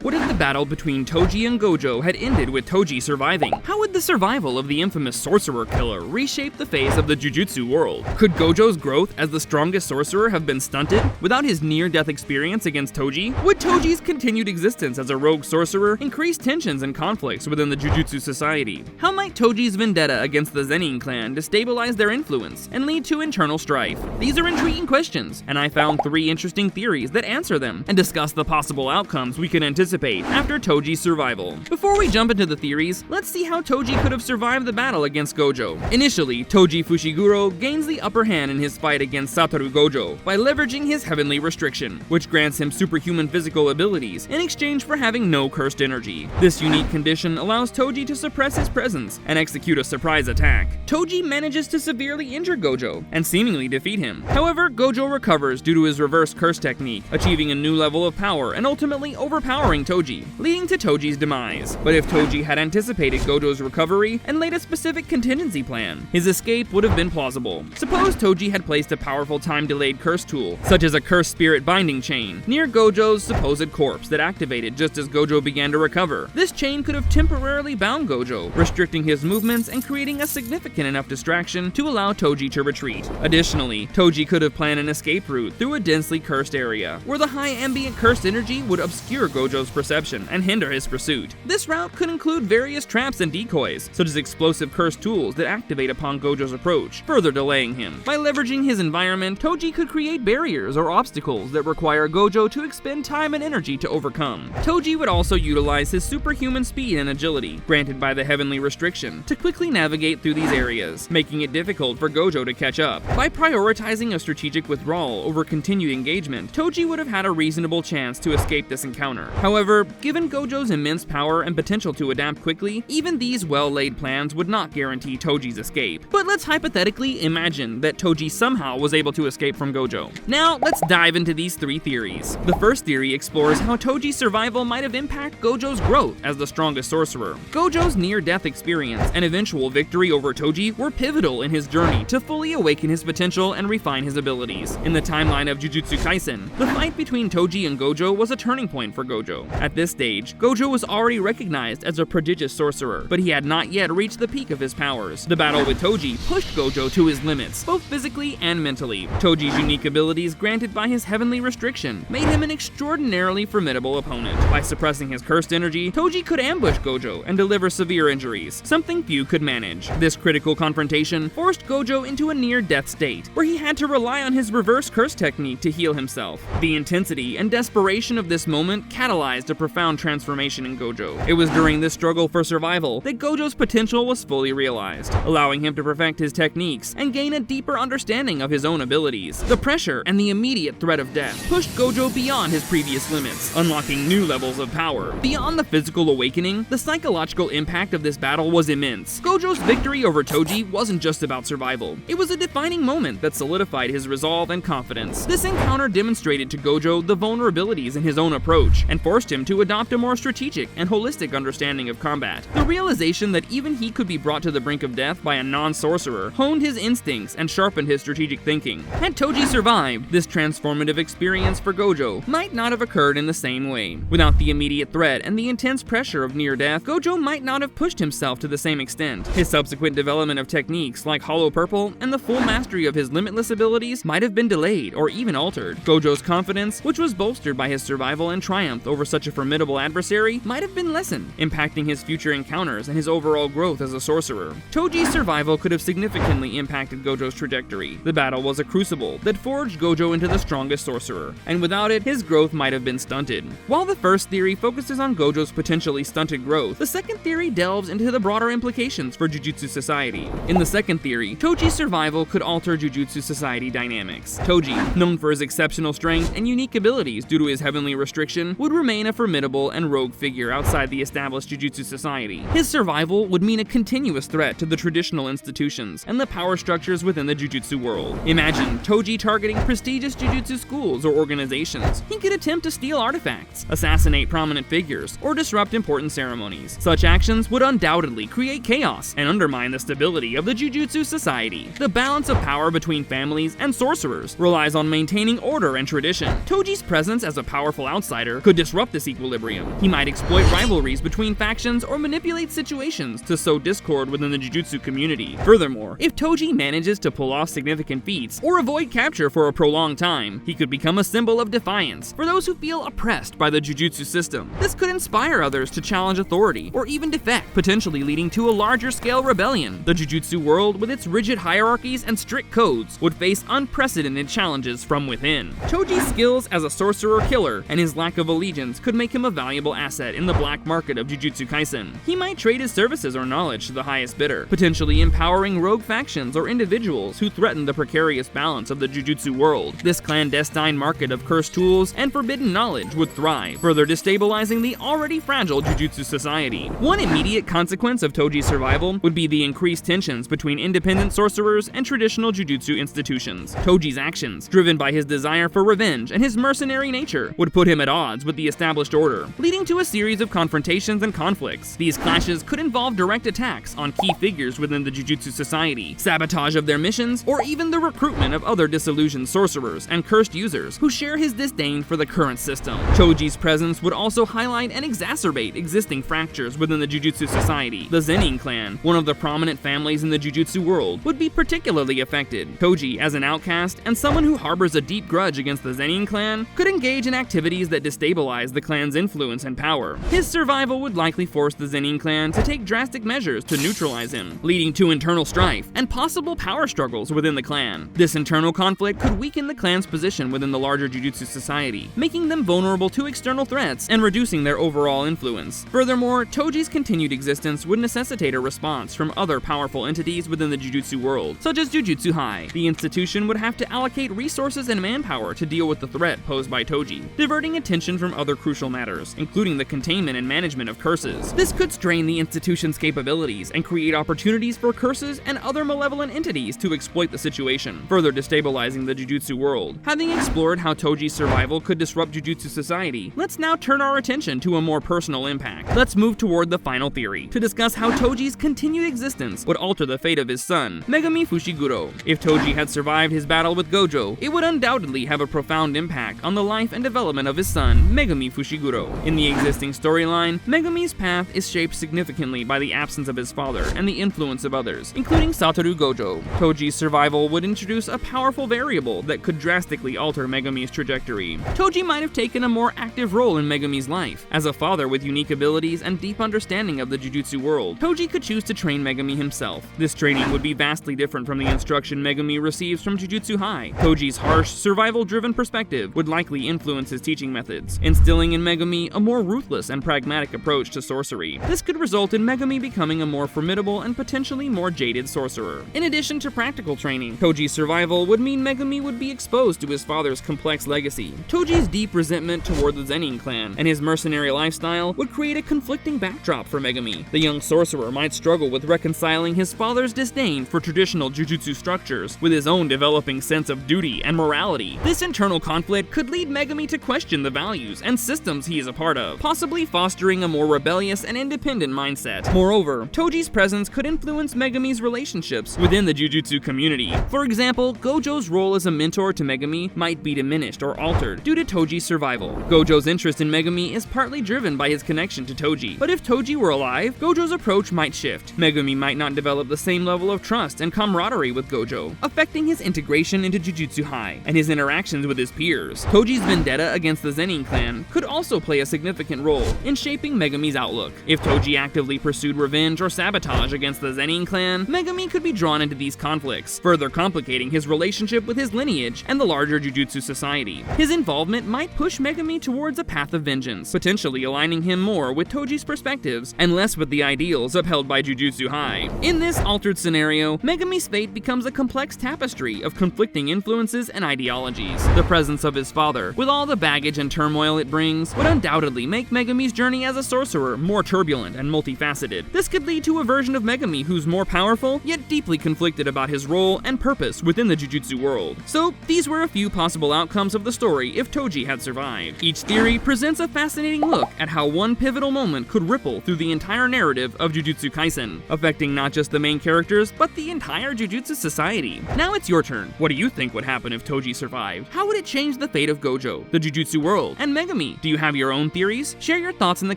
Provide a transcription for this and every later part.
What if the battle between Toji and Gojo had ended with Toji surviving? How would the survival of the infamous sorcerer killer reshape the face of the Jujutsu world? Could Gojo's growth as the strongest sorcerer have been stunted without his near-death experience against Toji? Would Toji's continued existence as a rogue sorcerer increase tensions and conflicts within the Jujutsu society? How might Toji's vendetta against the Zenin clan destabilize their influence and lead to internal strife? These are intriguing questions, and I found 3 interesting theories that answer them and discuss the possible outcomes we can anticipate after Toji's survival. Before we jump into the theories, let's see how Toji could have survived the battle against Gojo. Initially, Toji Fushiguro gains the upper hand in his fight against Satoru Gojo by leveraging his heavenly restriction, which grants him superhuman physical abilities in exchange for having no cursed energy. This unique condition allows Toji to suppress his presence and execute a surprise attack. Toji manages to severely injure Gojo and seemingly defeat him. However, Gojo recovers due to his reverse curse technique, achieving a new level of power and ultimately overpowering Toji, leading to Toji's demise. But if Toji had anticipated Gojo's recovery and laid a specific contingency plan, his escape would have been plausible. Suppose Toji had placed a powerful time-delayed curse tool, such as a cursed spirit binding chain, near Gojo's supposed corpse that activated just as Gojo began to recover. This chain could have temporarily bound Gojo, restricting his movements and creating a significant enough distraction to allow Toji to retreat. Additionally, Toji could have planned an escape route through a densely cursed area, where the high ambient cursed energy would obscure Gojo's perception and hinder his pursuit. This route could include various traps and decoys, such as explosive cursed tools that activate upon Gojo's approach, further delaying him. By leveraging his environment, Toji could create barriers or obstacles that require Gojo to expend time and energy to overcome. Toji would also utilize his superhuman speed and agility, granted by the heavenly restriction, to quickly navigate through these areas, making it difficult for Gojo to catch up. By prioritizing a strategic withdrawal over continued engagement, Toji would have had a reasonable chance to escape this encounter. However, given Gojo's immense power and potential to adapt quickly, even these well-laid plans would not guarantee Toji's escape. But let's hypothetically imagine that Toji somehow was able to escape from Gojo. Now, let's dive into these 3 theories. The first theory explores how Toji's survival might have impacted Gojo's growth as the strongest sorcerer. Gojo's near-death experience and eventual victory over Toji were pivotal in his journey to fully awaken his potential and refine his abilities. In the timeline of Jujutsu Kaisen, the fight between Toji and Gojo was a turning point for Gojo. At this stage, Gojo was already recognized as a prodigious sorcerer, but he had not yet reached the peak of his powers. The battle with Toji pushed Gojo to his limits, both physically and mentally. Toji's unique abilities granted by his heavenly restriction made him an extraordinarily formidable opponent. By suppressing his cursed energy, Toji could ambush Gojo and deliver severe injuries, something few could manage. This critical confrontation forced Gojo into a near-death state, where he had to rely on his reverse curse technique to heal himself. The intensity and desperation of this moment catalyzed a profound transformation in Gojo. It was during this struggle for survival that Gojo's potential was fully realized, allowing him to perfect his techniques and gain a deeper understanding of his own abilities. The pressure and the immediate threat of death pushed Gojo beyond his previous limits, unlocking new levels of power. Beyond the physical awakening, the psychological impact of this battle was immense. Gojo's victory over Toji wasn't just about survival. It was a defining moment that solidified his resolve and confidence. This encounter demonstrated to Gojo the vulnerabilities in his own approach and forced him to adopt a more strategic and holistic understanding of combat. The realization that even he could be brought to the brink of death by a non-sorcerer honed his instincts and sharpened his strategic thinking. Had Toji survived, this transformative experience for Gojo might not have occurred in the same way. Without the immediate threat and the intense pressure of near death, Gojo might not have pushed himself to the same extent. His subsequent development of techniques like Hollow Purple and the full mastery of his limitless abilities might have been delayed or even altered. Gojo's confidence, which was bolstered by his survival and triumph over such a formidable adversary, might have been lessened, impacting his future encounters and his overall growth as a sorcerer. Toji's survival could have significantly impacted Gojo's trajectory. The battle was a crucible that forged Gojo into the strongest sorcerer, and without it, his growth might have been stunted. While the first theory focuses on Gojo's potentially stunted growth, the second theory delves into the broader implications for Jujutsu society. In the second theory, Toji's survival could alter Jujutsu society dynamics. Toji, known for his exceptional strength and unique abilities due to his heavenly restriction, would remain a formidable and rogue figure outside the established Jujutsu society. His survival would mean a continuous threat to the traditional institutions and the power structures within the Jujutsu world. Imagine Toji targeting prestigious Jujutsu schools or organizations. He could attempt to steal artifacts, assassinate prominent figures, or disrupt important ceremonies. Such actions would undoubtedly create chaos and undermine the stability of the Jujutsu society. The balance of power between families and sorcerers relies on maintaining order and tradition. Toji's presence as a powerful outsider could disrupt this equilibrium. He might exploit rivalries between factions or manipulate situations to sow discord within the Jujutsu community. Furthermore, if Toji manages to pull off significant feats or avoid capture for a prolonged time, he could become a symbol of defiance for those who feel oppressed by the Jujutsu system. This could inspire others to challenge authority or even defect, potentially leading to a larger scale rebellion. The Jujutsu world, with its rigid hierarchies and strict codes, would face unprecedented challenges from within. Toji's skills as a sorcerer-killer and his lack of allegiance could make him a valuable asset in the black market of Jujutsu Kaisen. He might trade his services or knowledge to the highest bidder, potentially empowering rogue factions or individuals who threaten the precarious balance of the Jujutsu world. This clandestine market of cursed tools and forbidden knowledge would thrive, further destabilizing the already fragile Jujutsu society. One immediate consequence of Toji's survival would be the increased tensions between independent sorcerers and traditional Jujutsu institutions. Toji's actions, driven by his desire for revenge and his mercenary nature, would put him at odds with the established order, leading to a series of confrontations and conflicts. These clashes could involve direct attacks on key figures within the Jujutsu society, sabotage of their missions, or even the recruitment of other disillusioned sorcerers and cursed users who share his disdain for the current system. Toji's presence would also highlight and exacerbate existing fractures within the Jujutsu society. The Zenin clan, one of the prominent families in the Jujutsu world, would be particularly affected. Toji, as an outcast and someone who harbors a deep grudge against the Zenin clan, could engage in activities that destabilize the clan's influence and power. His survival would likely force the Zenin clan to take drastic measures to neutralize him, leading to internal strife and possible power struggles within the clan. This internal conflict could weaken the clan's position within the larger Jujutsu society, making them vulnerable to external threats and reducing their overall influence. Furthermore, Toji's continued existence would necessitate a response from other powerful entities within the Jujutsu world, such as Jujutsu High. The institution would have to allocate resources and manpower to deal with the threat posed by Toji, diverting attention from other crucial matters, including the containment and management of curses. This could strain the institution's capabilities and create opportunities for curses and other malevolent entities to exploit the situation, further destabilizing the Jujutsu world. Having explored how Toji's survival could disrupt Jujutsu society, let's now turn our attention to a more personal impact. Let's move toward the final theory, to discuss how Toji's continued existence would alter the fate of his son, Megami Fushiguro. If Toji had survived his battle with Gojo, it would undoubtedly have a profound impact on the life and development of his son, Megami Fushiguro. In the existing storyline, Megami's path is shaped significantly by the absence of his father and the influence of others, including Satoru Gojo. Toji's survival would introduce a powerful variable that could drastically alter Megami's trajectory. Toji might have taken a more active role in Megami's life. As a father with unique abilities and deep understanding of the Jujutsu world, Toji could choose to train Megami himself. This training would be vastly different from the instruction Megami receives from Jujutsu High. Toji's harsh, survival-driven perspective would likely influence his teaching methods, instilling in Megami a more ruthless and pragmatic approach to sorcery. This could result in Megami becoming a more formidable and potentially more jaded sorcerer. In addition to practical training, Toji's survival would mean Megami would be exposed to his father's complex legacy. Toji's deep resentment toward the Zenin clan and his mercenary lifestyle would create a conflicting backdrop for Megami. The young sorcerer might struggle with reconciling his father's disdain for traditional Jujutsu structures with his own developing sense of duty and morality. This internal conflict could lead Megami to question the values and systems he is a part of, possibly fostering a more rebellious and independent mindset. Moreover, Toji's presence could influence Megami's relationships within the Jujutsu community. For example, Gojo's role as a mentor to Megami might be diminished or altered due to Toji's survival. Gojo's interest in Megami is partly driven by his connection to Toji, but if Toji were alive, Gojo's approach might shift. Megami might not develop the same level of trust and camaraderie with Gojo, affecting his integration into Jujutsu High and his interactions with his peers. Toji's vendetta against the Zenin clan could also play a significant role in shaping Megami's outlook. If Toji actively pursued revenge or sabotage against the Zenin clan, Megami could be drawn into these conflicts, further complicating his relationship with his lineage and the larger Jujutsu society. His involvement might push Megami towards a path of vengeance, potentially aligning him more with Toji's perspectives and less with the ideals upheld by Jujutsu High. In this altered scenario, Megami's fate becomes a complex tapestry of conflicting influences and ideologies. The presence of his father, with all the baggage and turmoil it brings, would undoubtedly make Megami's journey as a sorcerer more turbulent and multifaceted. This could lead to a version of Megami who's more powerful, yet deeply conflicted about his role and purpose within the Jujutsu world. So, these were a few possible outcomes of the story if Toji had survived. Each theory presents a fascinating look at how one pivotal moment could ripple through the entire narrative of Jujutsu Kaisen, affecting not just the main characters, but the entire Jujutsu society. Now it's your turn. What do you think would happen if Toji survived? How would it change the fate of Gojo, the Jujutsu world, and Megami? Do you have your own theories? Share your thoughts in the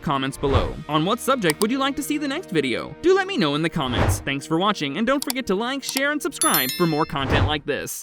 comments below. On what subject would you like to see the next video? Do let me know in the comments. Thanks for watching, and don't forget to like, share, and subscribe for more content like this.